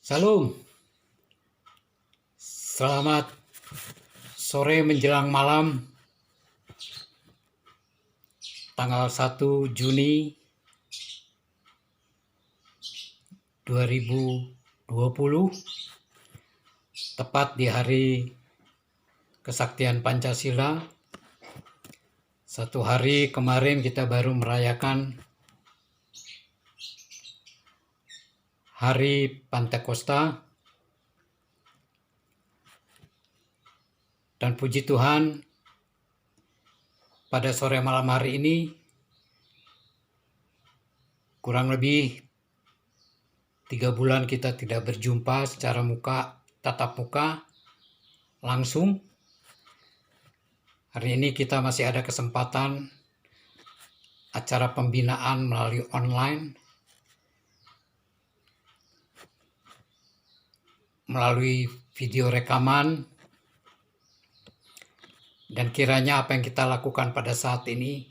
Salam, selamat sore menjelang malam tanggal 1 Juni 2020, tepat di hari kesaktian Pancasila. Satu hari kemarin kita baru merayakan Hari Pantekosta, dan puji Tuhan pada sore malam hari ini kurang lebih 3 bulan kita tidak berjumpa secara tatap muka langsung. Hari ini kita masih ada kesempatan acara pembinaan melalui online, melalui video rekaman, dan kiranya apa yang kita lakukan pada saat ini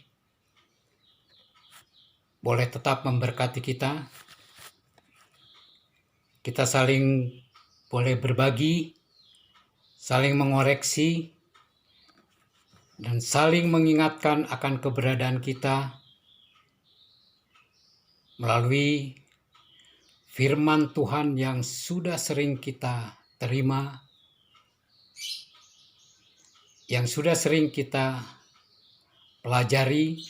boleh tetap memberkati kita. Kita saling boleh berbagi, saling mengoreksi, dan saling mengingatkan akan keberadaan kita melalui firman Tuhan yang sudah sering kita terima, yang sudah sering kita pelajari,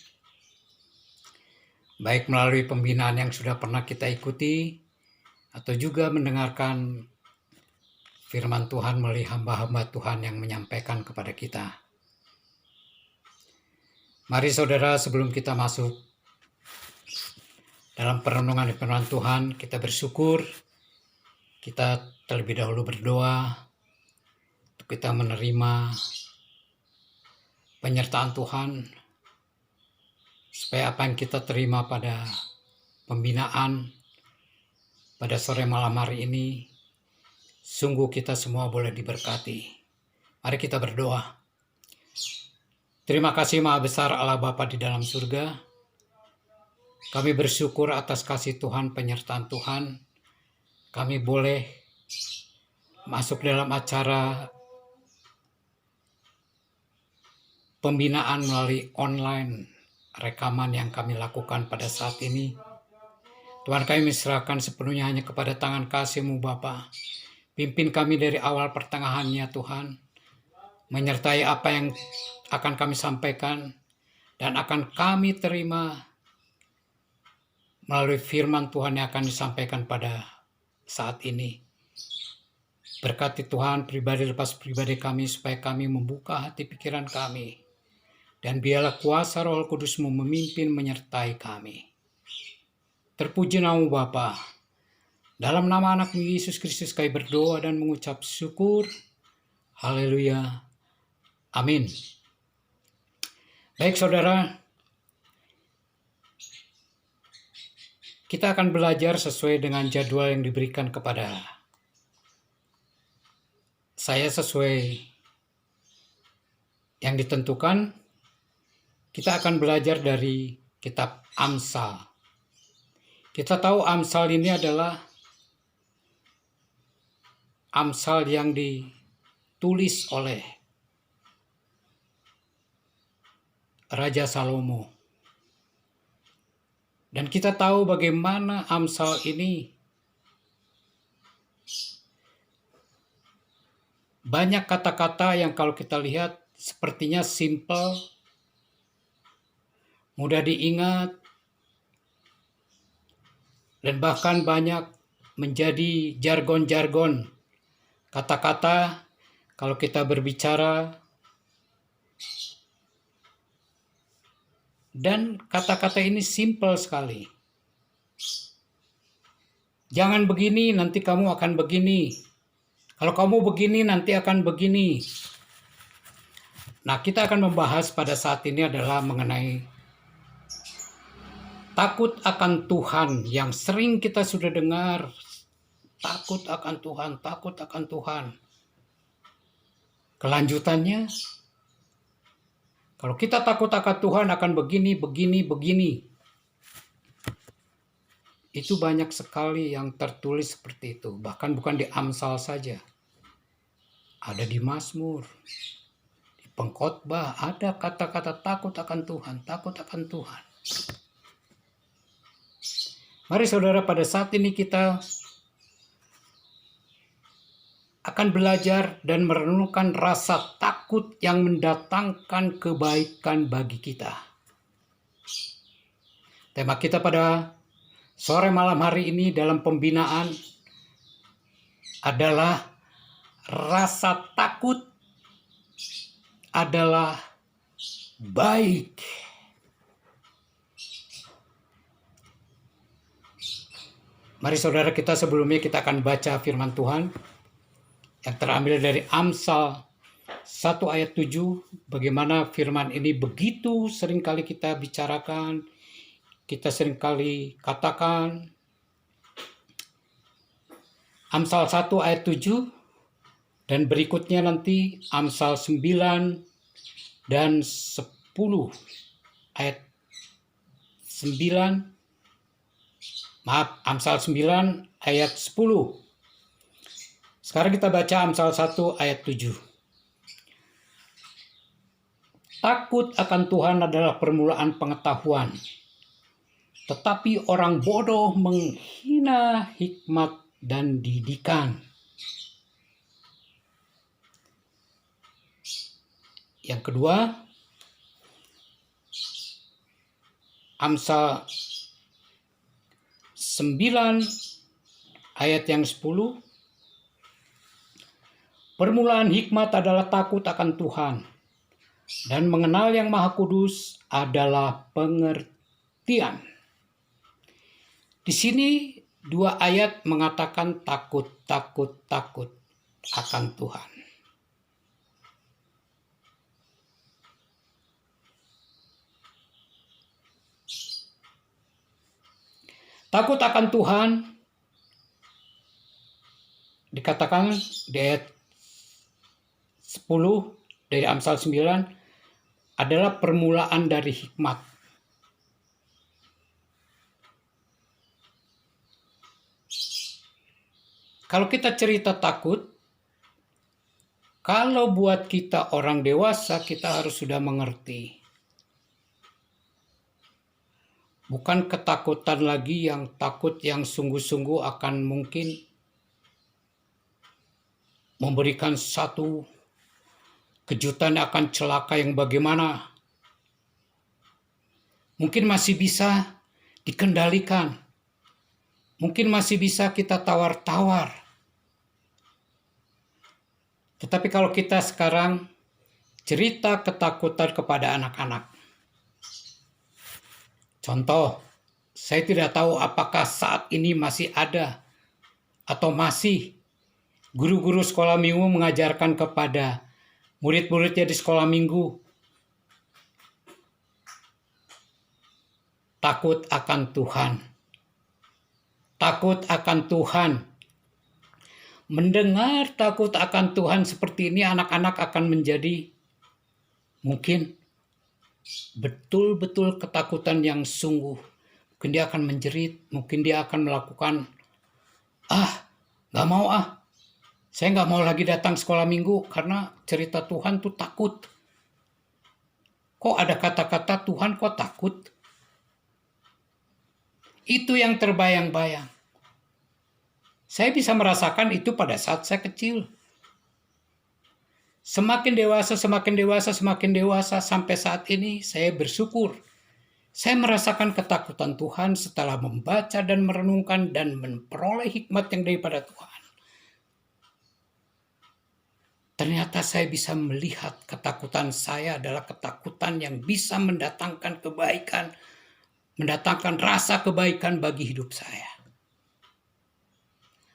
baik melalui pembinaan yang sudah pernah kita ikuti, atau juga mendengarkan firman Tuhan melalui hamba-hamba Tuhan yang menyampaikan kepada kita. Mari saudara, sebelum kita masuk dalam perenungan firman Tuhan, kita bersyukur, kita terlebih dahulu berdoa untuk kita menerima penyertaan Tuhan, supaya apa yang kita terima pada pembinaan pada sore malam hari ini, sungguh kita semua boleh diberkati. Mari kita berdoa. Terima kasih Maha Besar Allah Bapa di dalam surga. Kami bersyukur atas kasih Tuhan, penyertaan Tuhan. Kami boleh masuk dalam acara pembinaan melalui online, rekaman yang kami lakukan pada saat ini. Tuhan, kami serahkan sepenuhnya hanya kepada tangan kasih-Mu Bapa. Pimpin kami dari awal pertengahannya Tuhan, menyertai apa yang akan kami sampaikan dan akan kami terima melalui firman Tuhan yang akan disampaikan pada saat ini. Berkati Tuhan pribadi lepas pribadi kami, supaya kami membuka hati pikiran kami, dan biarlah kuasa Roh Kudus-Mu memimpin menyertai kami. Terpuji nama Bapa. Dalam nama anak-Mu Yesus Kristus kami berdoa dan mengucap syukur. Haleluya. Amin. Baik saudara, kita akan belajar sesuai dengan jadwal yang diberikan kepada saya, sesuai yang ditentukan. Kita akan belajar dari kitab Amsal. Kita tahu Amsal ini adalah Amsal yang ditulis oleh Raja Salomo. Dan kita tahu bagaimana Amsal ini banyak kata-kata yang kalau kita lihat sepertinya simple, mudah diingat, dan bahkan banyak menjadi jargon-jargon kata-kata kalau kita berbicara. Dan kata-kata ini simple sekali. Jangan begini, nanti kamu akan begini. Kalau kamu begini, nanti akan begini. Nah, kita akan membahas pada saat ini adalah mengenai takut akan Tuhan yang sering kita sudah dengar. Takut akan Tuhan, takut akan Tuhan. Kelanjutannya, kalau kita takut akan Tuhan akan begini, begini, begini. itu banyak sekali yang tertulis seperti itu. Bahkan bukan di Amsal saja. Ada di Mazmur, di Pengkhotbah, ada kata-kata takut akan Tuhan, takut akan Tuhan. Mari saudara, pada saat ini kita akan belajar dan merenungkan rasa takut yang mendatangkan kebaikan bagi kita. Tema kita pada sore malam hari ini dalam pembinaan adalah rasa takut adalah baik. Mari saudara, kita sebelumnya kita akan baca firman Tuhan yang terambil dari Amsal 1 ayat 7. Bagaimana firman ini begitu seringkali kita bicarakan, kita seringkali katakan. Amsal 1 ayat 7 dan berikutnya nanti Amsal 9 dan 10 ayat 9. Amsal 9 ayat 10. Sekarang kita baca Amsal 1 ayat 7. Takut akan Tuhan adalah permulaan pengetahuan, tetapi orang bodoh menghina hikmat dan didikan. Yang kedua, Amsal 9 ayat yang 10. Permulaan hikmat adalah takut akan Tuhan, dan mengenal yang Maha Kudus adalah pengertian. Di sini 2 ayat mengatakan takut akan Tuhan. Takut akan Tuhan dikatakan di ayat 10 dari Amsal 9 adalah permulaan dari hikmat. Kalau kita cerita takut, kalau buat kita orang dewasa, kita harus sudah mengerti. Bukan ketakutan lagi yang takut yang sungguh-sungguh akan mungkin memberikan satu kejutan akan celaka yang bagaimana. Mungkin masih bisa dikendalikan. Mungkin masih bisa kita tawar-tawar. Tetapi kalau kita sekarang cerita ketakutan kepada anak-anak. Contoh, saya tidak tahu apakah saat ini masih ada atau masih guru-guru sekolah minggu mengajarkan kepada murid-muridnya di sekolah minggu takut akan Tuhan. Takut akan Tuhan. Mendengar takut akan Tuhan seperti ini, anak-anak akan menjadi mungkin betul-betul ketakutan yang sungguh. Mungkin dia akan menjerit, mungkin dia akan melakukan, gak mau saya gak mau lagi datang sekolah minggu karena cerita Tuhan tuh takut. Kok ada kata-kata Tuhan kok takut? Itu yang terbayang-bayang. Saya bisa merasakan itu pada saat saya kecil. Semakin dewasa sampai saat ini saya bersyukur. Saya merasakan ketakutan Tuhan setelah membaca dan merenungkan dan memperoleh hikmat yang daripada Tuhan. Ternyata saya bisa melihat ketakutan saya adalah ketakutan yang bisa mendatangkan kebaikan, mendatangkan rasa kebaikan bagi hidup saya.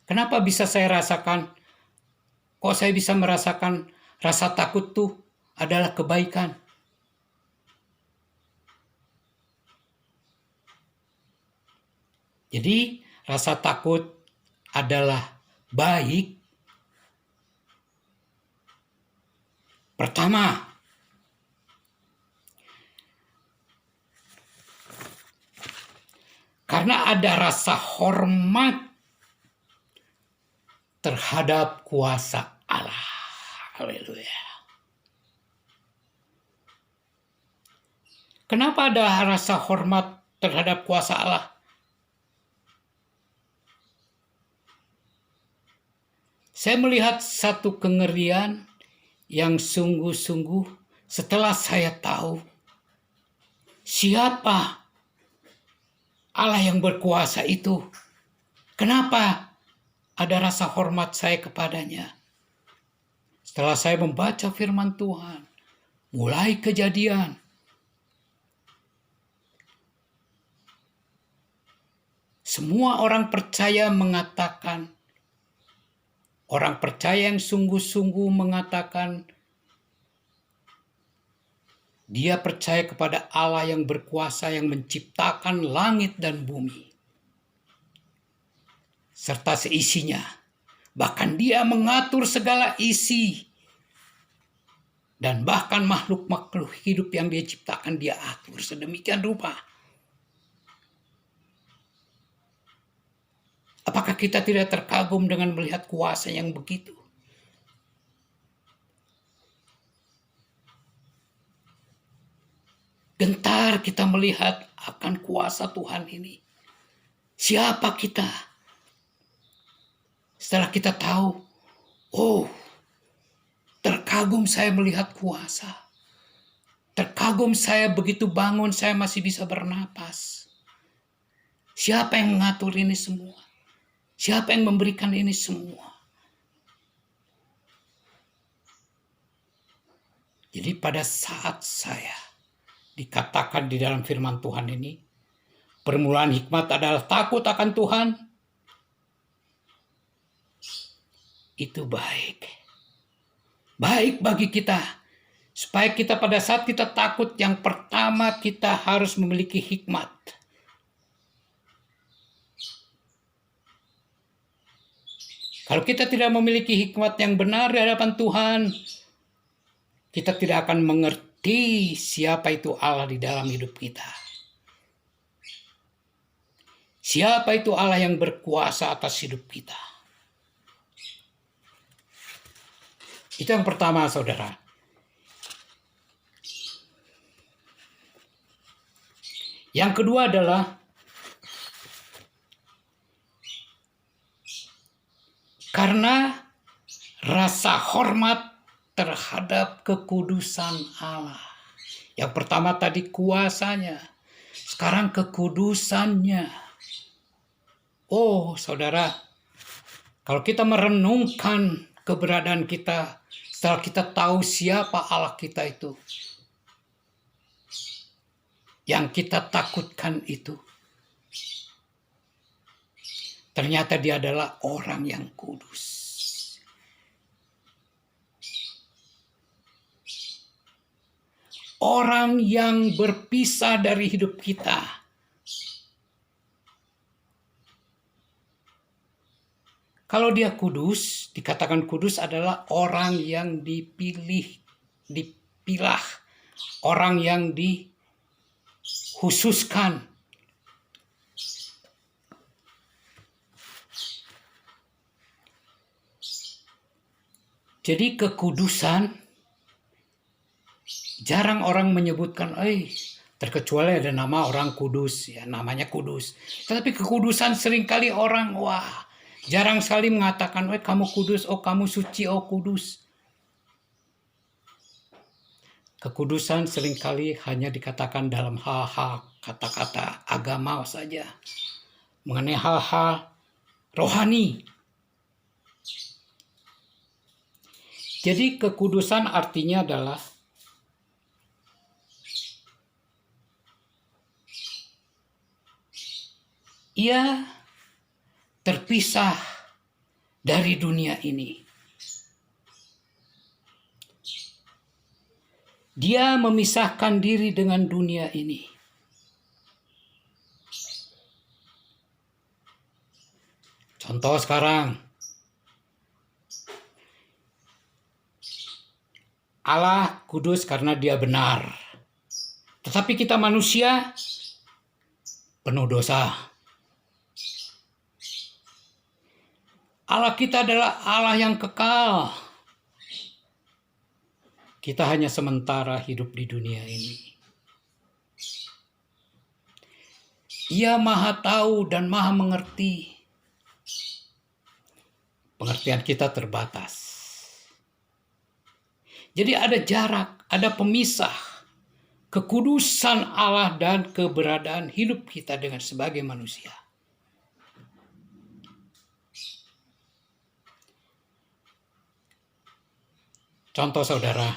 Kenapa bisa saya rasakan? Kok saya bisa merasakan rasa takut tuh adalah kebaikan? Jadi rasa takut adalah baik. Pertama, Karena ada rasa hormat terhadap kuasa Allah. Haleluya. Kenapa ada rasa hormat terhadap kuasa Allah? Saya melihat satu kengerian yang sungguh-sungguh setelah saya tahu siapa Allah yang berkuasa itu. Kenapa ada rasa hormat saya kepadanya? Setelah saya membaca firman Tuhan, mulai Kejadian, semua orang percaya mengatakan, orang percaya yang sungguh-sungguh mengatakan, dia percaya kepada Allah yang berkuasa yang menciptakan langit dan bumi serta seisinya. Bahkan dia mengatur segala isi. Dan bahkan makhluk-makhluk hidup yang dia ciptakan dia atur sedemikian rupa. Apakah kita tidak terkagum dengan melihat kuasa yang begitu? Gentar kita melihat akan kuasa Tuhan ini. Siapa kita? Setelah kita tahu, oh, terkagum saya melihat kuasa. Terkagum saya begitu bangun saya masih bisa bernapas. Siapa yang mengatur ini semua? Siapa yang memberikan ini semua? Jadi pada saat saya dikatakan di dalam firman Tuhan ini, permulaan hikmat adalah takut akan Tuhan. Itu baik. Baik bagi kita. Supaya kita pada saat kita takut, yang pertama kita harus memiliki hikmat. Kalau kita tidak memiliki hikmat yang benar di hadapan Tuhan, kita tidak akan mengerti siapa itu Allah di dalam hidup kita. Siapa itu Allah yang berkuasa atas hidup kita. Itu yang pertama, saudara. Yang kedua adalah karena rasa hormat terhadap kekudusan Allah. Yang pertama tadi kuasanya, sekarang kekudusannya. Oh, saudara, kalau kita merenungkan keberadaan kita, setelah kita tahu siapa Allah kita itu, yang kita takutkan itu, ternyata dia adalah orang yang kudus. Orang yang berpisah dari hidup kita. Kalau dia kudus, dikatakan kudus adalah orang yang dipilah, orang yang dikhususkan. Jadi kekudusan, jarang orang menyebutkan, terkecuali ada nama orang kudus, ya namanya kudus. Tetapi kekudusan seringkali orang, jarang sekali mengatakan, kamu kudus, kamu suci, kudus. Kekudusan seringkali hanya dikatakan dalam hal-hal kata-kata agama saja. Mengenai hal-hal rohani. Jadi kekudusan artinya adalah ia terpisah dari dunia ini. Dia memisahkan diri dengan dunia ini. Contoh sekarang, Allah kudus karena dia benar. Tetapi kita manusia penuh dosa. Allah kita adalah Allah yang kekal. Kita hanya sementara hidup di dunia ini. Ia maha tahu dan maha mengerti. Pengertian kita terbatas. Jadi ada jarak, ada pemisah kekudusan Allah dan keberadaan hidup kita dengan sebagai manusia. Contoh saudara,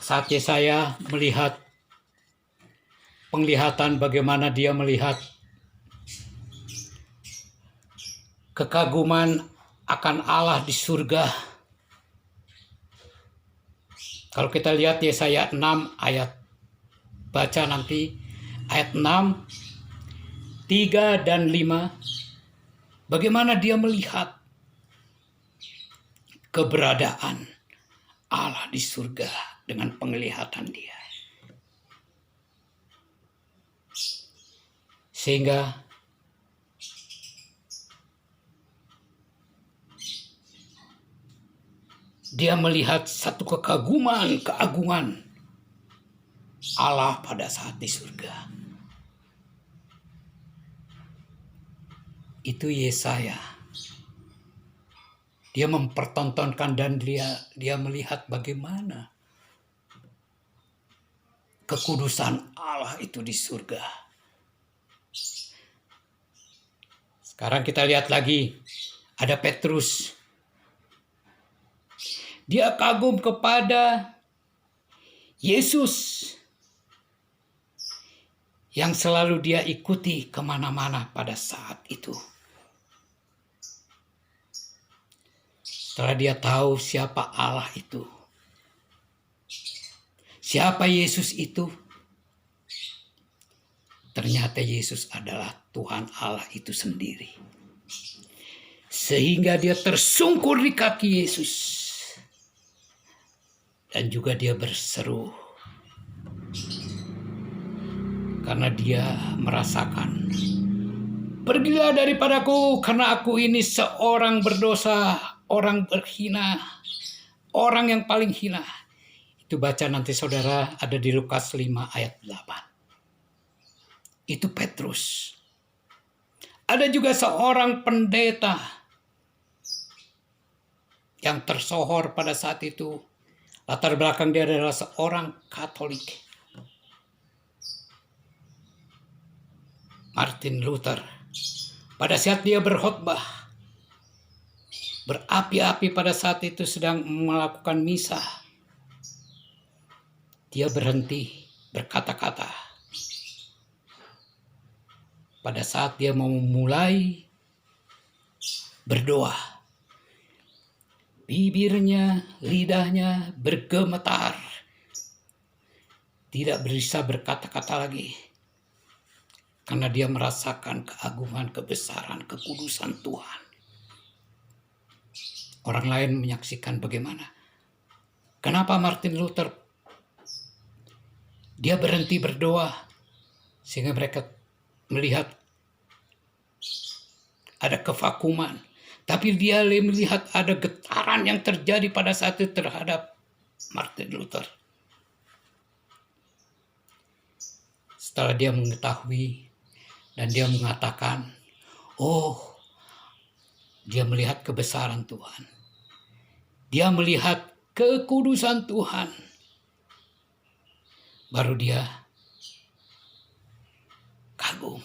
saat Yesaya melihat penglihatan bagaimana dia melihat kekaguman akan Allah di surga. Kalau kita lihat Yesaya 6 ayat, baca nanti ayat 6, 3 dan 5, bagaimana dia melihat keberadaan Allah di surga dengan penglihatan dia. Sehingga dia melihat satu kekaguman, keagungan Allah pada saat di surga. Itu Yesaya. Dia mempertontonkan dan dia melihat bagaimana kekudusan Allah itu di surga. Sekarang kita lihat lagi, ada Petrus. Dia kagum kepada Yesus yang selalu dia ikuti kemana-mana pada saat itu. Setelah dia tahu siapa Allah itu, siapa Yesus itu, ternyata Yesus adalah Tuhan Allah itu sendiri. Sehingga dia tersungkur di kaki Yesus. Dan juga dia berseru. Karena dia merasakan, pergilah daripadaku karena aku ini seorang berdosa, orang berhina, orang yang paling hina. Itu baca nanti saudara, ada di Lukas 5 ayat 8. Itu Petrus. Ada juga seorang pendeta yang tersohor pada saat itu. Latar belakang dia adalah seorang Katolik. Martin Luther. Pada saat dia berkhotbah, berapi-api pada saat itu sedang melakukan misa, dia berhenti berkata-kata. Pada saat dia mau memulai berdoa, bibirnya, lidahnya bergemetar. Tidak bisa berkata-kata lagi. Karena dia merasakan keagungan, kebesaran, kekudusan Tuhan. Orang lain menyaksikan bagaimana. Kenapa Martin Luther dia berhenti berdoa sehingga mereka melihat ada kevakuman. Tapi dia melihat ada getaran yang terjadi pada saat itu terhadap Martin Luther. Setelah dia mengetahui dan dia mengatakan, oh, dia melihat kebesaran Tuhan. Dia melihat kekudusan Tuhan. Baru dia kagum.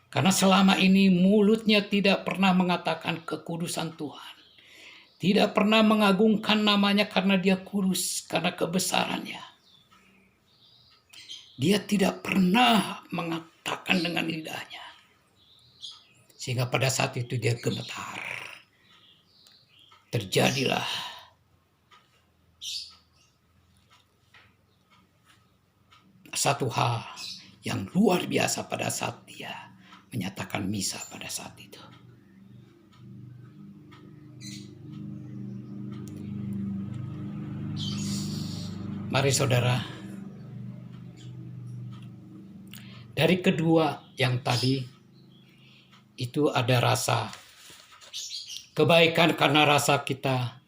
Karena selama ini mulutnya tidak pernah mengatakan kekudusan Tuhan. Tidak pernah mengagungkan namanya karena dia kudus, karena kebesarannya. Dia tidak pernah mengatakan dengan lidahnya. Sehingga pada saat itu dia gemetar. Terjadilah satu hal yang luar biasa pada saat dia menyatakan misa pada saat itu. Mari saudara, dari kedua yang tadi, itu ada rasa kebaikan karena rasa kita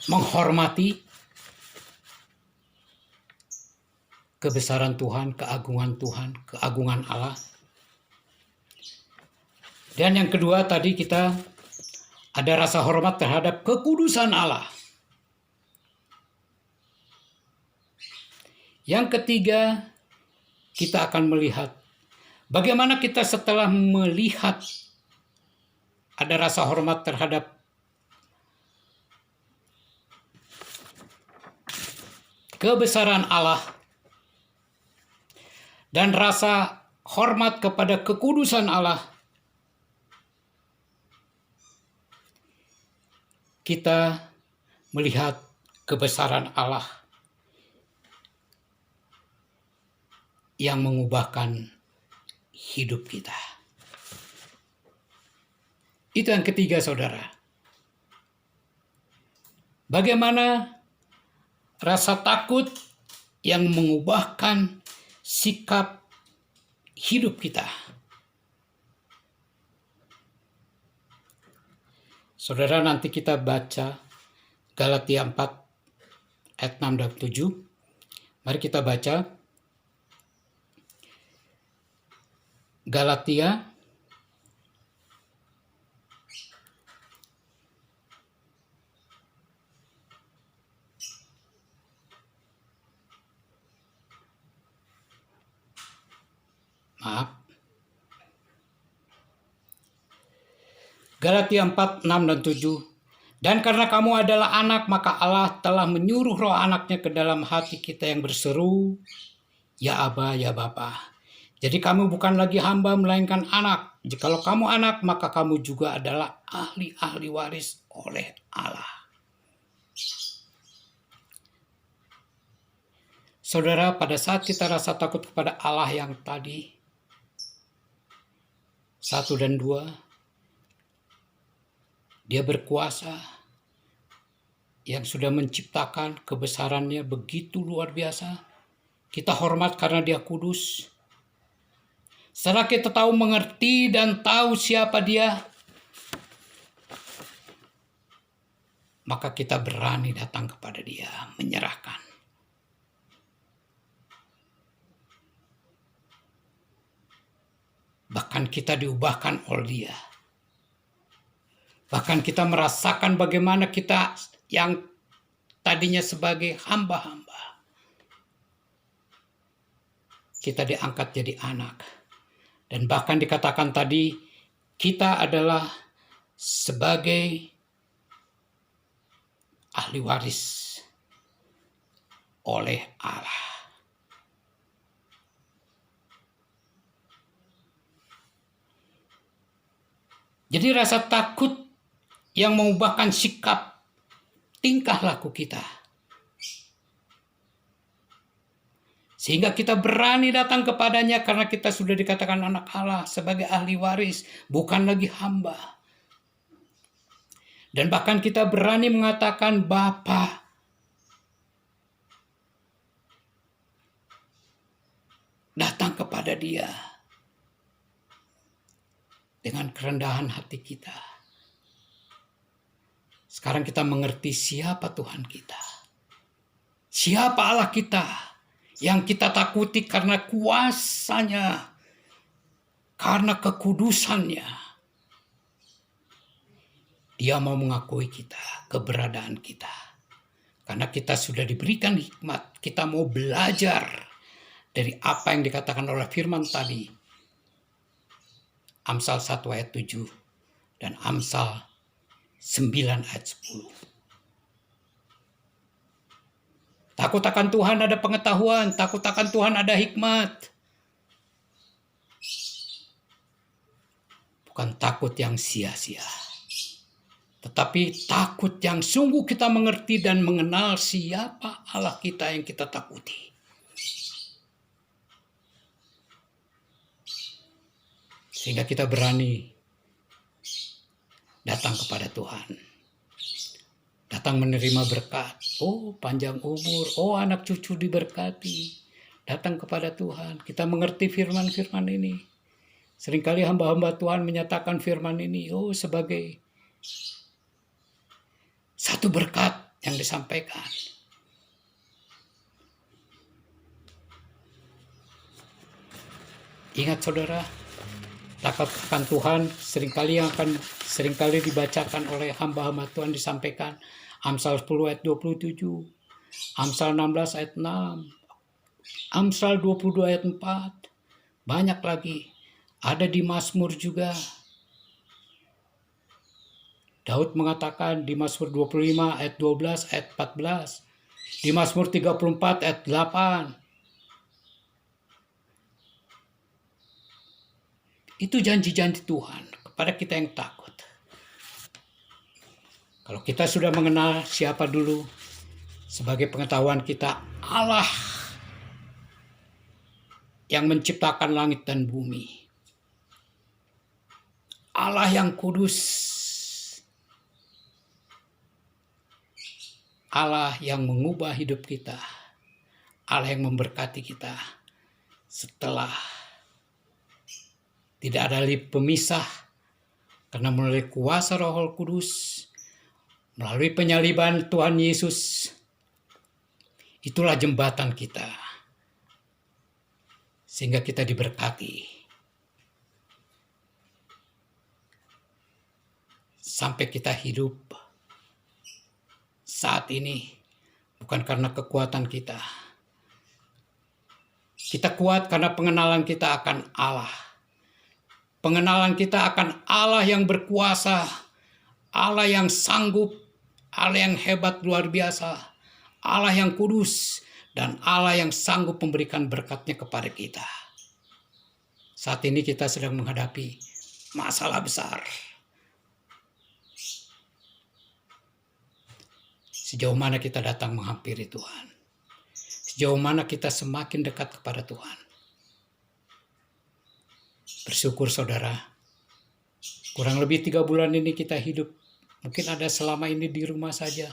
menghormati kebesaran Tuhan, keagungan Allah. Dan yang kedua tadi kita ada rasa hormat terhadap kekudusan Allah. Yang ketiga, kita akan melihat bagaimana kita setelah melihat ada rasa hormat terhadap kebesaran Allah dan rasa hormat kepada kekudusan Allah, kita melihat kebesaran Allah yang mengubahkan hidup kita. Itu yang ketiga, saudara. Bagaimana rasa takut yang mengubahkan sikap hidup kita. Saudara, nanti kita baca Galatia 4 ayat 6 dan 7. Mari kita baca Galatia Galatia 4, 6 dan 7. Dan karena kamu adalah anak, maka Allah telah menyuruh roh anaknya ke dalam hati kita yang berseru, ya Aba, ya Bapa. Jadi kamu bukan lagi hamba, melainkan anak. Jikalau kamu anak, maka kamu juga adalah ahli-ahli waris oleh Allah. Saudara, pada saat kita rasa takut kepada Allah yang tadi, 1 dan 2, Dia berkuasa yang sudah menciptakan, kebesarannya begitu luar biasa. Kita hormat karena Dia kudus. Setelah kita tahu, mengerti, dan tahu siapa Dia, maka kita berani datang kepada Dia, menyerahkan. Bahkan kita diubahkan oleh Dia. Bahkan kita merasakan bagaimana kita yang tadinya sebagai hamba-hamba, kita diangkat jadi anak. Dan bahkan dikatakan tadi, kita adalah sebagai ahli waris oleh Allah. Jadi rasa takut yang mengubahkan sikap, tingkah laku kita. Sehingga kita berani datang kepadanya karena kita sudah dikatakan anak Allah sebagai ahli waris, bukan lagi hamba. Dan bahkan kita berani mengatakan Bapa. Datang kepada Dia dengan kerendahan hati kita. Sekarang kita mengerti siapa Tuhan kita. Siapa Allah kita yang kita takuti karena kuasanya, karena kekudusannya. Dia mau mengakui kita, keberadaan kita. Karena kita sudah diberikan hikmat, kita mau belajar dari apa yang dikatakan oleh firman tadi. Amsal 1 ayat 7 dan Amsal 9 ayat 10. Takut akan Tuhan ada pengetahuan, takut akan Tuhan ada hikmat. Bukan takut yang sia-sia, tetapi takut yang sungguh kita mengerti dan mengenal siapa Allah kita yang kita takuti. Sehingga kita berani datang kepada Tuhan. Datang menerima berkat. Oh, panjang umur. Oh, anak cucu diberkati. Datang kepada Tuhan. Kita mengerti firman-firman ini. Seringkali hamba-hamba Tuhan menyatakan firman ini sebagai satu berkat yang disampaikan. Ingat saudara, akan Tuhan seringkali dibacakan oleh hamba-hamba Tuhan, disampaikan Amsal 10 ayat 27, Amsal 16 ayat 6, Amsal 22 ayat 4, banyak lagi. Ada di Mazmur juga. Daud mengatakan di Mazmur 25 ayat 12 ayat 14, di Mazmur 34 ayat 8. Itu janji-janji Tuhan kepada kita yang takut. Kalau kita sudah mengenal siapa dulu, sebagai pengetahuan kita, Allah yang menciptakan langit dan bumi, Allah yang kudus, Allah yang mengubah hidup kita, Allah yang memberkati kita setelah tidak ada lagi pemisah, karena melalui kuasa Roh Kudus, melalui penyaliban Tuhan Yesus, itulah jembatan kita, sehingga kita diberkati sampai kita hidup saat ini. Bukan karena kekuatan kita. Kita kuat karena pengenalan kita akan Allah. Pengenalan kita akan Allah yang berkuasa, Allah yang sanggup, Allah yang hebat luar biasa, Allah yang kudus, dan Allah yang sanggup memberikan berkatnya kepada kita. Saat ini kita sedang menghadapi masalah besar. Sejauh mana kita datang menghampiri Tuhan? Sejauh mana kita semakin dekat kepada Tuhan? Bersyukur saudara, kurang lebih 3 bulan ini kita hidup. Mungkin ada selama ini di rumah saja,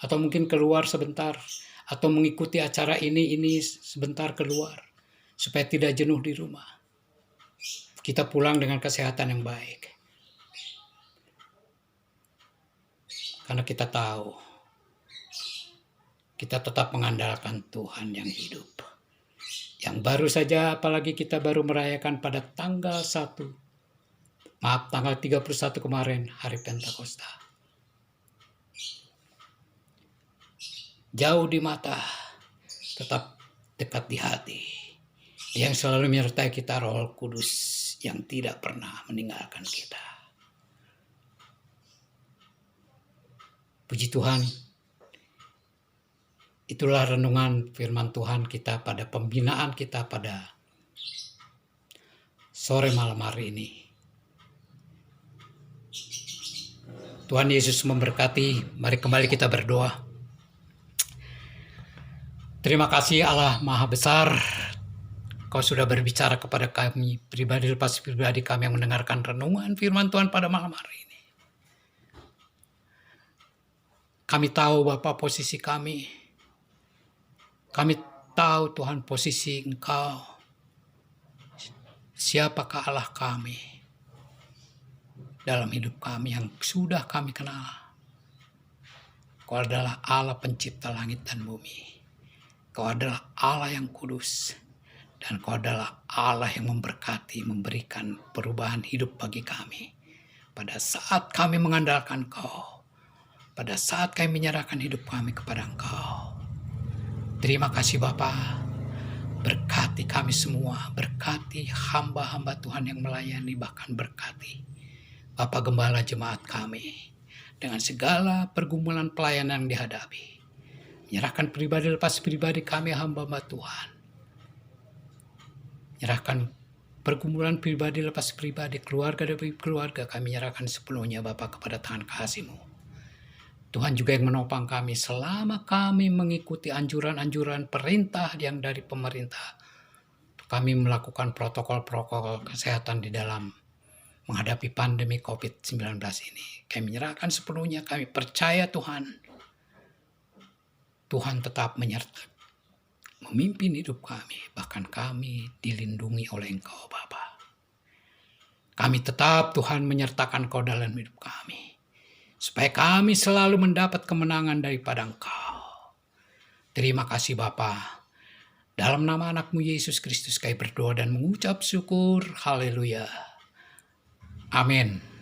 atau mungkin keluar sebentar, atau mengikuti acara ini sebentar keluar, supaya tidak jenuh di rumah. Kita pulang dengan kesehatan yang baik. Karena kita tahu, kita tetap mengandalkan Tuhan yang hidup. Yang baru saja, apalagi kita baru merayakan pada tanggal 31 kemarin, hari Pentakosta. Jauh di mata, tetap dekat di hati. Yang selalu menyertai kita Roh Kudus yang tidak pernah meninggalkan kita. Puji Tuhan. Itulah renungan firman Tuhan kita pada pembinaan kita pada sore malam hari ini. Tuhan Yesus memberkati. Mari kembali kita berdoa. Terima kasih Allah Maha Besar. Kau sudah berbicara kepada kami pribadi lepas pribadi kami yang mendengarkan renungan firman Tuhan pada malam hari ini. Kami tahu Bapa posisi kami. Kami tahu Tuhan posisi Engkau. Siapakah Allah kami dalam hidup kami yang sudah kami kenal. Kau adalah Allah pencipta langit dan bumi. Kau adalah Allah yang kudus. Dan Kau adalah Allah yang memberkati, memberikan perubahan hidup bagi kami. Pada saat kami mengandalkan Kau. Pada saat kami menyerahkan hidup kami kepada Engkau. Terima kasih Bapa, berkati kami semua, berkati hamba-hamba Tuhan yang melayani, bahkan berkati Bapak Gembala jemaat kami dengan segala pergumulan pelayanan yang dihadapi. Menyerahkan pribadi lepas pribadi kami hamba-hamba Tuhan. Menyerahkan pergumulan pribadi lepas pribadi, keluarga demi keluarga kami menyerahkan sepenuhnya Bapak kepada tangan kasih-Mu. Tuhan juga yang menopang kami selama kami mengikuti anjuran-anjuran perintah yang dari pemerintah. Kami melakukan protokol-protokol kesehatan di dalam menghadapi pandemi COVID-19 ini. Kami menyerahkan sepenuhnya, kami percaya Tuhan. Tuhan tetap menyertai, memimpin hidup kami. Bahkan kami dilindungi oleh Engkau Bapa. Kami tetap Tuhan menyertakan Kau dalam hidup kami. Supaya kami selalu mendapat kemenangan daripada Engkau. Terima kasih Bapa. Dalam nama anak-Mu Yesus Kristus kami berdoa dan mengucap syukur. Haleluya. Amin.